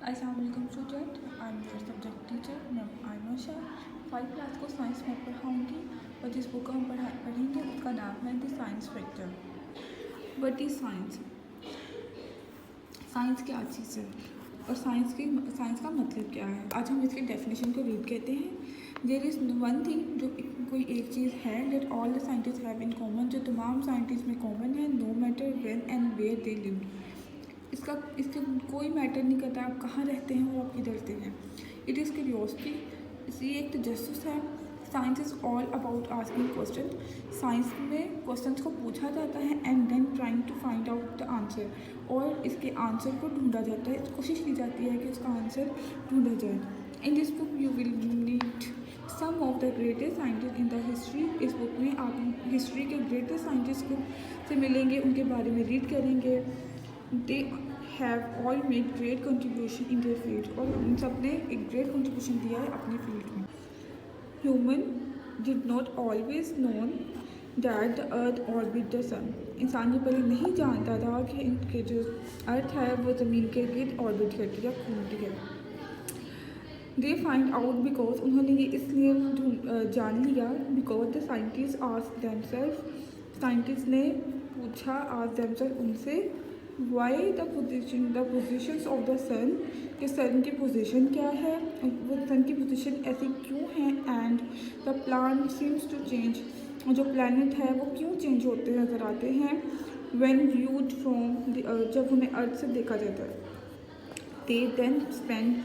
अस्सलाम वालेकुम student, I am your subject teacher मैं आयशा। 5 क्लास को साइंस में पढ़ाऊँगी और जिस बुक हम पढ़ेंगे उसका नाम है the science factor. What is science? Science क्या चीज़ है और साइंस का मतलब क्या है? आज हम इसके डेफिनेशन को रीड करते हैं। देयर इज़ वन थिंग, जो कोई एक चीज़ है, that all the scientist have in common, जो तमाम साइंटिस्ट में कॉमन है, no matter when and where they live. इसका कोई मैटर नहीं करता आप कहाँ रहते हैं और आप किधर से हैं। इट इज़ क्यूरियोसिटी, ये एक तजस्सुस है। Science is all about asking question. Science में क्वेश्चंस को पूछा जाता है and then trying to find out the answer, और इसके आंसर को ढूंढा जाता है, कोशिश की जाती है कि उसका आंसर ढूंढा जाए। In this book you will meet some of the greatest scientist in the history. इस बुक में आप हिस्ट्री के ग्रेटेस्ट साइंटिस्ट को से मिलेंगे, उनके बारे में रीड करेंगे। They have all made great contribution in their field, और उन सब ने एक ग्रेट कंट्रीब्यूशन दिया है अपने फील्ड में। Human did not always known that the earth orbit the sun. इंसान ये पहले नहीं जानता था कि जो अर्थ है वो ज़मीन के गिर्द ऑर्बिट करती है, घूमती है। दे फाइंड आउट बिकॉज, उन्होंने ये इसलिए जान लिया because the scientist asked themselves, scientist ने पूछा आस्क्ड देमसेल्फ उनसे, why the positions of the sun, कि सन की पोजीशन क्या है, वो सन की पोजीशन ऐसी क्यों है, and the plan seems to change, जो प्लानट है वो क्यों चेंज होते नज़र आते हैं, when viewed from the earth, जब उन्हें अर्थ से देखा जाता है। They then spend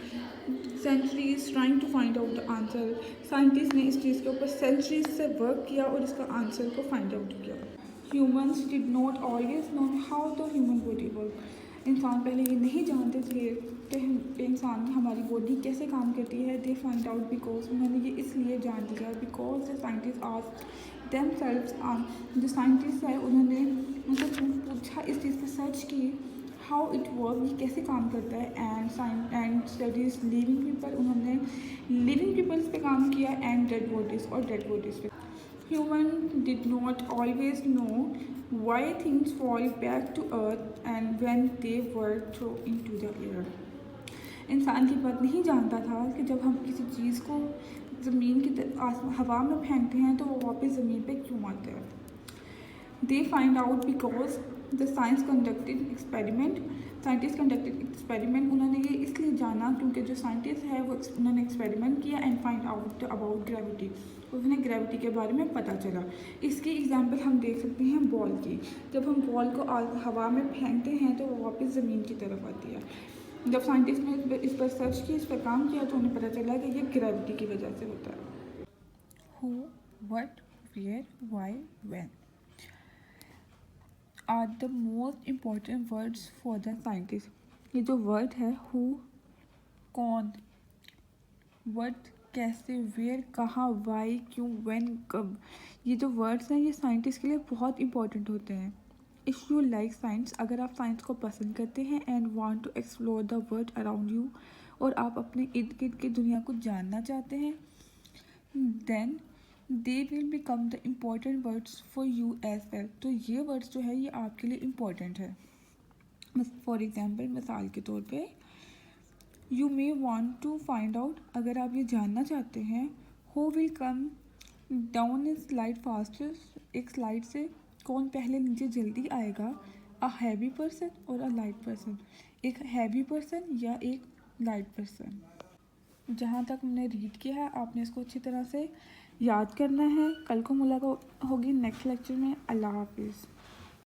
centuries trying to find out the answer. Scientist ने इस चीज़ के ऊपर सेंचुरीज से वर्क किया और इसका आंसर को फाइंड आउट किया। Humans did not always know how the human body work. इंसान पहले ये नहीं जानते थे कि इंसान की हमारी बॉडी कैसे काम करती है। दे फाइंड आउट बिकॉज, उन्होंने ये इसलिए जान लिया because the scientist asked themselves, जो साइंटिस्ट है उन्होंने उनसे पूछा, इस चीज़ पर सर्च की हाउ इट वर्क, ये कैसे काम करता है, एंड स्टडीज लिविंग पीपल, उन्होंने लिविंग पीपल्स पे काम किया, एंड डेड बॉडीज़ और डेड बॉडीज़ पे। Human did not always know why things fall back to earth and when they were throw into the air. इंसान की बात नहीं जानता था कि जब हम किसी चीज़ को ज़मीन की हवा में फेंकते हैं तो वो वापस ज़मीन पे क्यों आते हैं। They find out because the science conducted experiment, scientist conducted experiment, उन्होंने ये इसलिए जाना क्योंकि जो साइंटिस्ट है वो उन्होंने एक्सपेरिमेंट किया and find out about gravity, उन्हें ग्रेविटी के बारे में पता चला। इसकी एग्जांपल हम देख सकते हैं बॉल की। जब हम बॉल को हवा में फेंकते हैं तो वो वापस ज़मीन की तरफ आती है। जब साइंटिस्ट ने इस पर सर्च किया, इस पर काम किया, तो उन्हें पता चला कि ये ग्रेविटी की वजह से होता है। Who, what, where, why, when are the most important words for the scientist. ये जो वर्ड है, हु कौन, व्हाट कैसे, वेयर कहाँ, वाई क्यों, व्हेन कब, ये जो वर्ड्स हैं ये साइंटिस्ट के लिए बहुत इंपॉर्टेंट होते हैं। इफ़ यू लाइक साइंस, अगर आप साइंस को पसंद करते हैं and want to explore the world around you, और आप अपने इर्द गिर्द की दुनिया को जानना चाहते हैं, then they will become the important words for you as well. तो ये वर्ड्स जो है ये आपके लिए इम्पॉर्टेंट है। फॉर एग्जाम्पल, मिसाल के तौर पे, you may want to find out, अगर आप ये जानना चाहते हैं, who will come down in slide faster, एक स्लाइड से कौन पहले नीचे जल्दी आएगा, अ हैवी पर्सन और अ लाइट पर्सन, एक हैवी पर्सन या एक लाइट पर्सन। जहाँ तक हमने रीड किया है आपने इसको अच्छी तरह से याद करना है। कल को मुलाकात होगी नेक्स्ट लेक्चर में। अल्लाह हाफिज़।